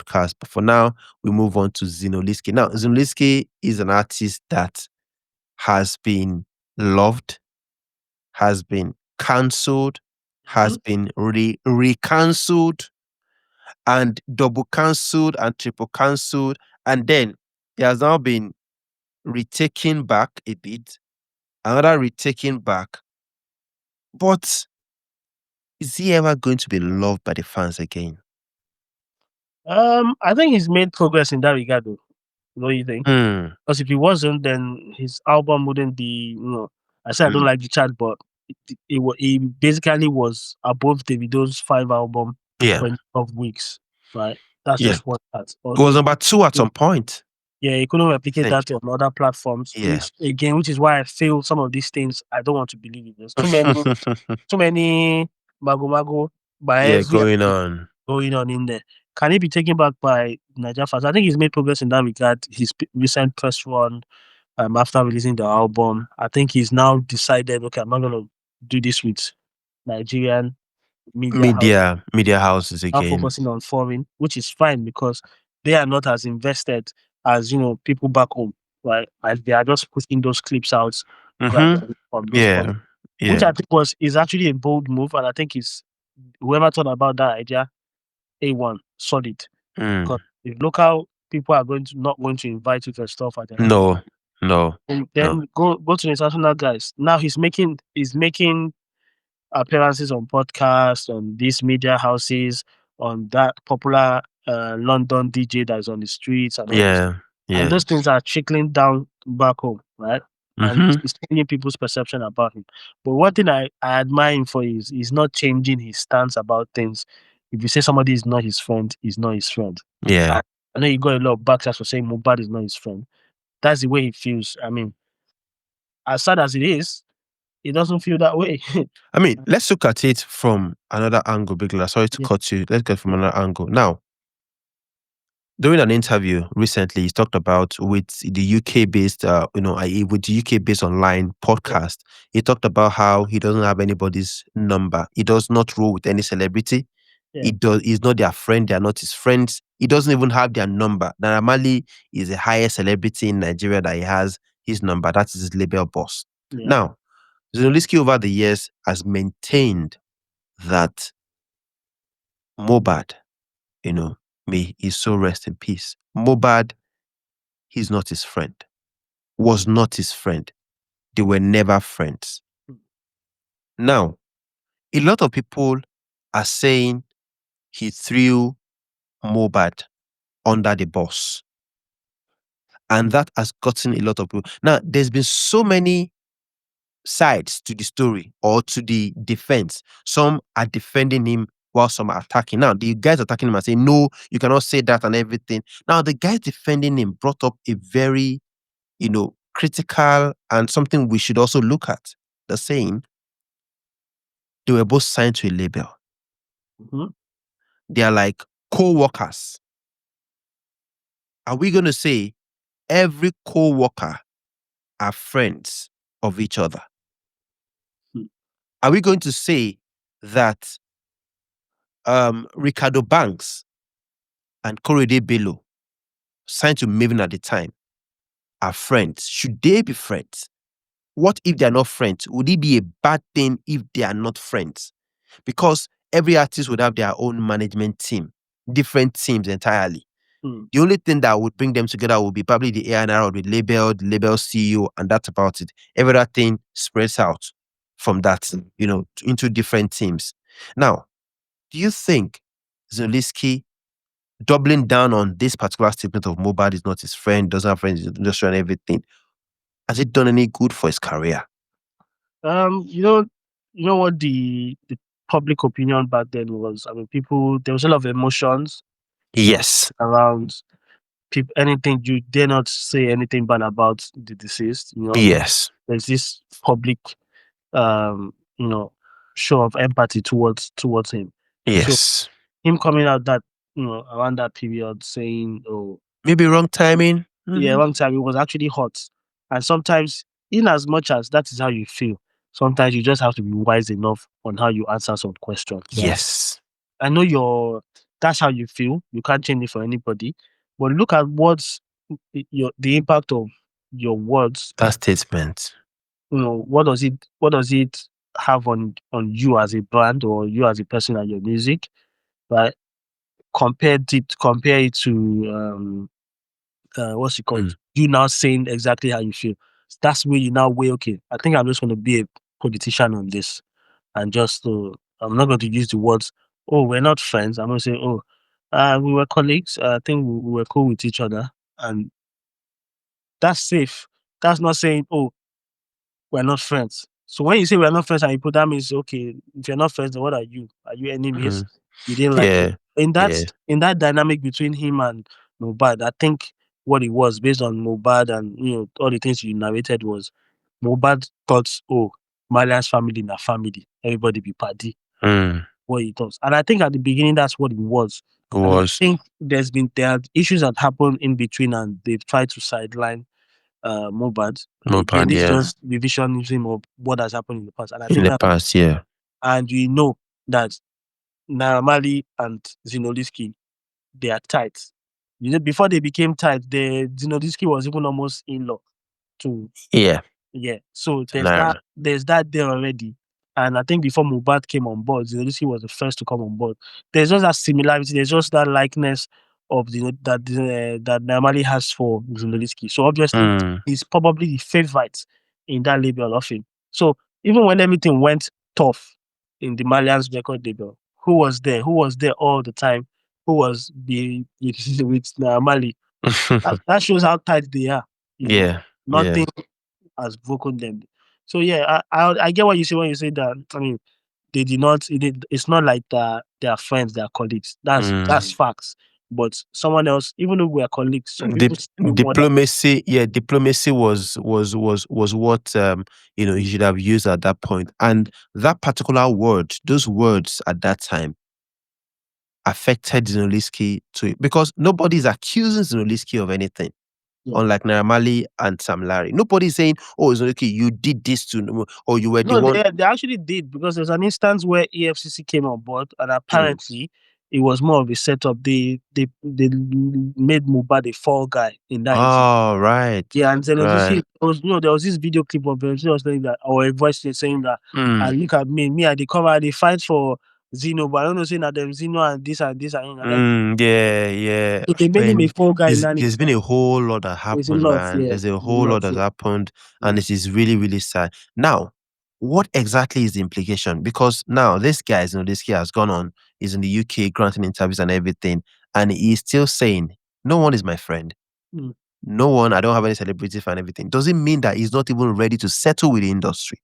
podcast. But for now, we move on to Zinoleesky. Now, Zinoleesky is an artist that has been loved, has been cancelled, has been re-cancelled, and double cancelled and triple cancelled. And then he has now been retaken back a bit, another retaken back. But is he ever going to be loved by the fans again? I think he's made progress in that regard, though. What do you think? Because if he wasn't, then his album wouldn't be. I said I don't like the chat, but it basically was above Davido's 5 album for 12 weeks, right? That's just what that. It was number 2 at some point. Yeah, he couldn't replicate that on other platforms. Which is why I feel some of these things I don't want to believe in. There's too many mago going on in there. Can he be taken back by Nigeria fans? I think he's made progress in that regard. His recent press run, after releasing the album, I think he's now decided, okay, I'm not going to do this with Nigerian media houses again. I'm focusing on foreign, which is fine because they are not as invested as people back home, right? Like they are just putting those clips out from those which I think is actually a bold move, and I think is whoever thought about that idea, A1 solid. Because if local people are not going to invite you to stuff at the no. And then go to the international guys. Now he's making appearances on podcasts, on these media houses, on that popular London DJ that is on the streets, and and those things are trickling down back home, right? And it's changing people's perception about him. But one thing I admire him for is he's not changing his stance about things. If you say somebody is not his friend, he's not his friend. Yeah. I know you got a lot of backslash for saying Mohbad is not his friend. That's the way he feels. I mean, as sad as it is, it doesn't feel that way. I mean, let's look at it from another angle, Big Lala. Sorry to cut you. Let's get from another angle. Now, during an interview recently, he talked about with the UK-based, with the UK-based online podcast, he talked about how he doesn't have anybody's number. He does not roll with any celebrity. He's not their friend. They are not his friends. He doesn't even have their number. Naira Marley is the highest celebrity in Nigeria that he has his number. That is his label boss. Now, Zinoleesky over the years has maintained that Mohbad, may his soul rest in peace. Mohbad, he's not his friend. Was not his friend. They were never friends. Now, a lot of people are saying he threw Mohbad under the bus. And that has gotten a lot of people. Now, there's been so many sides to the story or to the defense. Some are defending him while some are attacking. Now, the guys attacking him and saying, no, you cannot say that and everything. Now, the guys defending him brought up a very, critical and something we should also look at. The saying, they were both signed to a label. They are like co-workers. Are we going to say every co-worker are friends of each other? Are we going to say that Ricardo Banks and Korede Bello, signed to Maven at the time, are friends? Should they be friends? What if they are not friends? Would it be a bad thing if they are not friends? Because every artist would have their own management team, different teams entirely. The only thing that would bring them together would be probably the A&R or the label CEO, and that's about it. Every other thing spreads out from that, into different teams. Now, do you think Zinoleesky doubling down on this particular statement of Mohbad is not his friend, doesn't have friends in the industry and everything, has it done any good for his career? You know what the public opinion back then was? I mean, there was a lot of emotions. Yes. Around people, anything, you dare not say anything bad about the deceased. Yes. There's this public, show of empathy towards him. Yes. So him coming out that, around that period saying, oh, maybe wrong timing. Yeah, wrong timing, was actually hot. And sometimes, in as much as that is how you feel, sometimes you just have to be wise enough on how you answer some questions. Yes. I know your that's how you feel. You can't change it for anybody. But look at what's the impact of your words. That statement. What does it have on you as a brand or you as a person and your music, right? Compare it to what's it called? You now saying exactly how you feel. That's where you now weigh, okay, I think I'm just going to be a politician on this. And just, I'm not going to use the words, oh, we're not friends. I'm going to say, oh, we were colleagues. I think we were cool with each other. And that's safe. That's not saying, oh, we're not friends. So when you say we're not friends and you put that means, okay, if you're not friends, then what are you? Are you enemies? You didn't like it. In that dynamic between him and Mohbad, I think what it was based on Mohbad and all the things you narrated was Mohbad thought, oh, Marlian's family na family. Everybody be party. What he thought. And I think at the beginning that's what it was. And I think there are issues that happened in between and they've tried to sideline Mohbad. But again, it's just revisionism of what has happened in the past. And I think in the past, yeah. And you know that Naira Marley and Zinoleesky, they are tight. Before they became tight, Zinoleesky was even almost in law to Yeah. So there's that there already. And I think before Mohbad came on board, Zinoleesky was the first to come on board. There's just that similarity, there's just that likeness of that Naira Marley has for Zinoleesky. So obviously he's probably the favorite in that label of him. So even when everything went tough in the Marlian's record label, who was there? Who was there all the time? Who was with Naira Marley? That shows how tight they are. Nothing has broken them. So yeah, I get what you say when you say that. I mean, they did not. It's not like they are friends, they are colleagues. That's facts. But someone else, even if we are colleagues, some people diplomacy. Yeah, diplomacy was what you should have used at that point. And that particular word, those words at that time, affected Zinoleesky too, because nobody's accusing Zinoleesky of anything. Unlike Naira Marley and Sam Larry, nobody's saying, "Oh, Zinoleesky, you did this to," or you were the one. They actually did, because there's an instance where EFCC came on board, and apparently it was more of a setup. They made Mohbad a fall guy in that. Oh, right. Yeah, and Zinoleesky there was this video clip of him saying that, or a voice saying that, and look at me, I cover, they fight for Zino, but I don't know, saying that them Zino and this and this and yeah. So they made him a fall guy. There's been a whole lot that happened, man. There's a whole lot that happened, and it is really, really sad. Now, what exactly is the implication? Because now this guy, Zinoleesky, has gone on, is in the UK granting interviews and everything, and he's still saying, "No one is my friend. No one. I don't have any celebrity fan. Everything." Does it mean that he's not even ready to settle with the industry?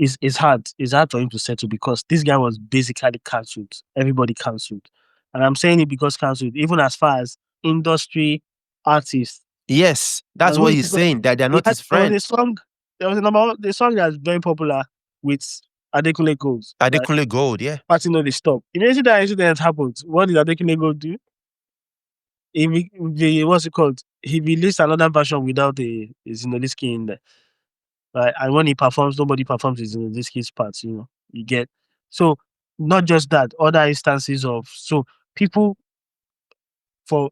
It's hard. It's hard for him to settle, because this guy was basically cancelled. Everybody cancelled. And I'm saying it because cancelled, even as far as industry artists. Yes, that's what he's saying, that they're not his friends. There was the song that's very popular with Adekunle Gold. Adekunle Gold, yeah. Party No Dey Stop. Imagine that incident happened. What did Adekunle Gold do? What's it called? He released another version without a Zinoleesky in there. Right? And when he performs, nobody performs his Zinoleesky's parts, you get. So not just that, other instances of people for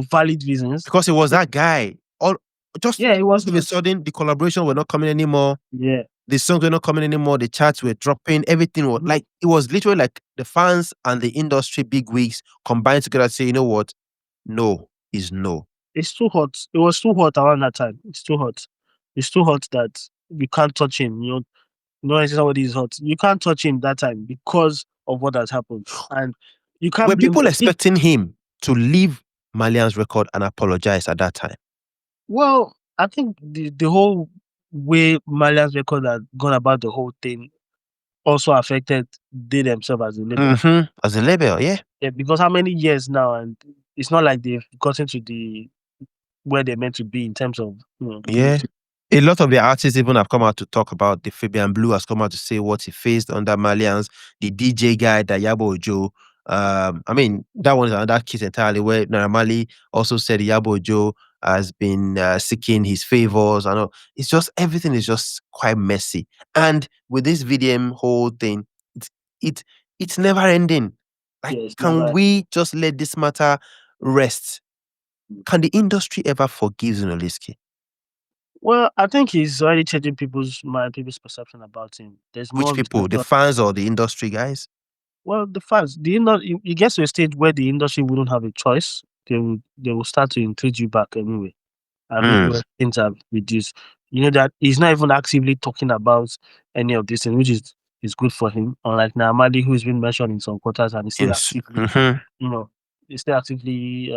valid reasons. Because it was that guy. It was. All of a sudden, the collaboration were not coming anymore. Yeah. The songs were not coming anymore. The charts were dropping. Everything was like, it was literally like the fans and the industry bigwigs combined together to say, you know what? No is no. It's too hot. It was too hot around that time. It's too hot. It's too hot that you can't touch him. When somebody is hot, you can't touch him that time because of what has happened. And you can't. Were people expecting him to leave Marlian's record and apologize at that time? Well, I think the whole way Marlian's record had gone about the whole thing also affected they themselves as a label. As a label, yeah. Yeah, because how many years now, and it's not like they've gotten to where they're meant to be in terms of yeah. A lot of the artists even have come out to talk about. The Fabian Blue has come out to say what he faced under Marlian's. The DJ guy, that Yabo Ojo. I mean, that one is another case entirely, where Naira Marley also said Yabo Ojo has been seeking his favors. I know it's just, everything is just quite messy. And with this VDM whole thing, it's never ending. Like, can we just let this matter rest? Can the industry ever forgive Zinoleesky? Well, I think he's already changing people's perception about him. There's Which more people? The fans or the industry guys? Well, the fans. It gets to a stage where the industry wouldn't have a choice. They will start to entreat you back anyway. And maybe when things have reduced. You know that he's not even actively talking about any of this thing, which is good for him. Unlike Namadi, who's been mentioned in some quarters and is still actively, he's still actively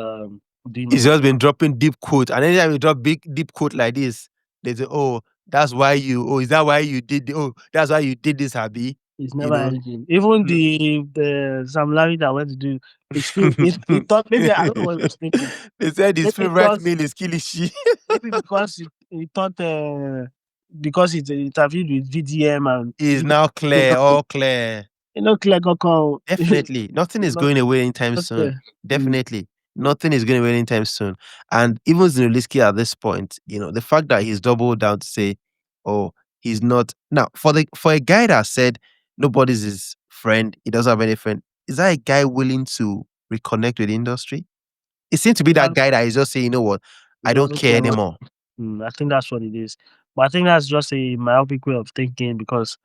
doing. He's just been dropping deep quote, and anytime you drop big deep quote like this, they say, "Oh, that's why you. Oh, is that why you did? Oh, that's why you did this, Abi." It's never ending. Even the Sam Larry that went to do, it's still. He thought maybe I don't know what he was thinking. They said his favorite meal is kilishi. Maybe because he thought because he's interviewed with VDM and he's now clear, all clear. You know, clear go. Definitely, nothing is going away anytime soon. Definitely, nothing is going away anytime soon. And even Zinoleesky at this point, the fact that he's doubled down to say, "Oh, he's not." Now, for a guy that said nobody's his friend, he doesn't have any friend. Is that a guy willing to reconnect with the industry? It seems to be that guy that is just saying, "You know what? I don't care anymore." I think that's what it is. But I think that's just a myopic way of thinking because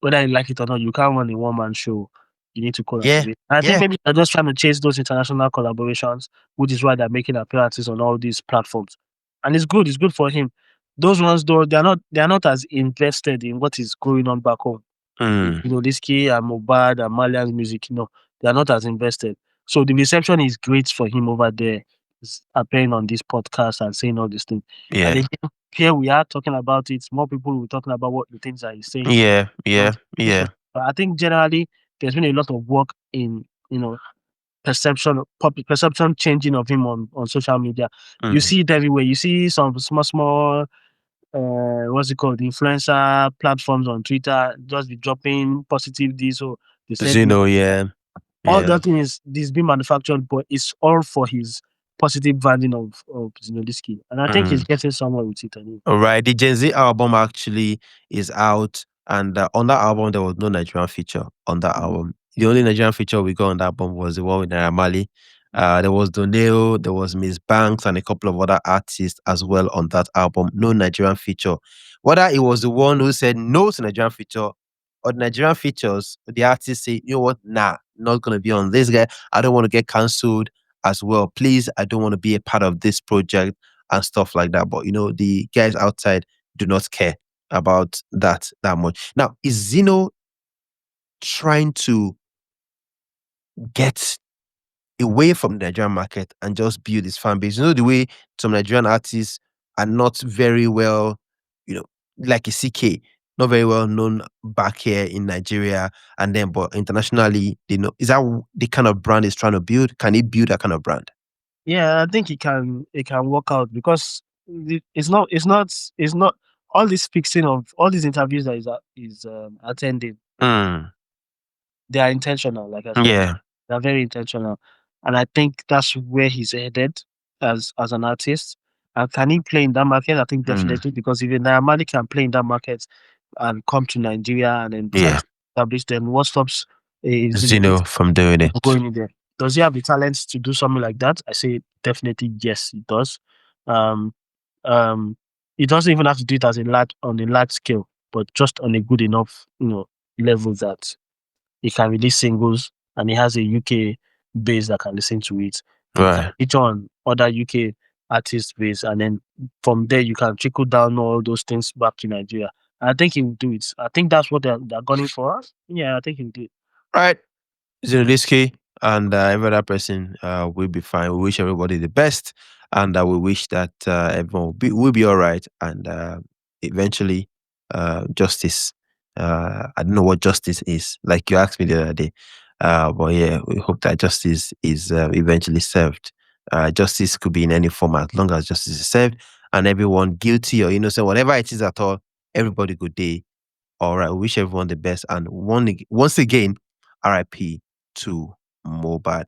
whether you like it or not, you can't run a one-man show. You need to collaborate. I think maybe they're just trying to chase those international collaborations, which is why they're making appearances on all these platforms. And it's good. It's good for him. Those ones, though, they're not as invested in what is going on back home. Zinoleesky and Mohbad and Marlian's music, they're not as invested. So the reception is great for him over there. He's appearing on this podcast and saying all these things. Yeah. And then here we are talking about it. More people will talking about what the things that he's saying. Yeah. But I think generally there's been a lot of work in perception changing of him on social media. You see it everywhere. You see some small what's it called, influencer platforms on Twitter just be dropping positive this or they said all that thing is this being manufactured, but it's all for his positive branding of Zinoleesky. And I think he's getting somewhere with it anyway. All right. The Gen Z album actually is out, and on that album there was no Nigerian feature on that album. The only Nigerian feature we got on that album was the one with Naira Marley. There was Doneo, there was Miss Banks, and a couple of other artists as well on that album. No Nigerian feature. Whether it was the one who said no to Nigerian feature or the Nigerian features, the artists say, "You know what? Nah, not gonna be on this guy. I don't want to get cancelled as well. Please, I don't want to be a part of this project." And stuff like that. But the guys outside do not care about that much. Now, is Zino trying to get away from the Nigerian market and just build his fan base? The way some Nigerian artists are not very well, like a CK, not very well known back here in Nigeria, and then but internationally, is that the kind of brand he's trying to build? Can he build that kind of brand? Yeah, I think it can work out because it's not all this fixing of all these interviews that is attending. They are intentional, like I said. Yeah, they're very intentional, and I think that's where he's headed as an artist. And can he play in that market? I think definitely because if Naira can play in that market and come to Nigeria and then try to establish, then what stops Zino from doing it? Going in there. Does he have the talents to do something like that? I say definitely yes, he does. He doesn't even have to do it on a large scale, but just on a good enough, level that he can release singles and he has a UK base that can listen to it. Right. Each on other UK artist base, and then from there you can trickle down all those things back to Nigeria. And I think he will do it. I think that's what they're gunning for us. Yeah, I think he'll do it. Right. Zinoleesky and every other person will be fine. We wish everybody the best, and we wish that everyone will be all right, and eventually justice. I don't know what justice is, like you asked me the other day, but yeah, we hope that justice is eventually served. Justice could be in any form as long as justice is served, and everyone guilty or innocent, whatever it is at all, everybody good day. All right, we wish everyone the best, and once again, RIP to Mohbad.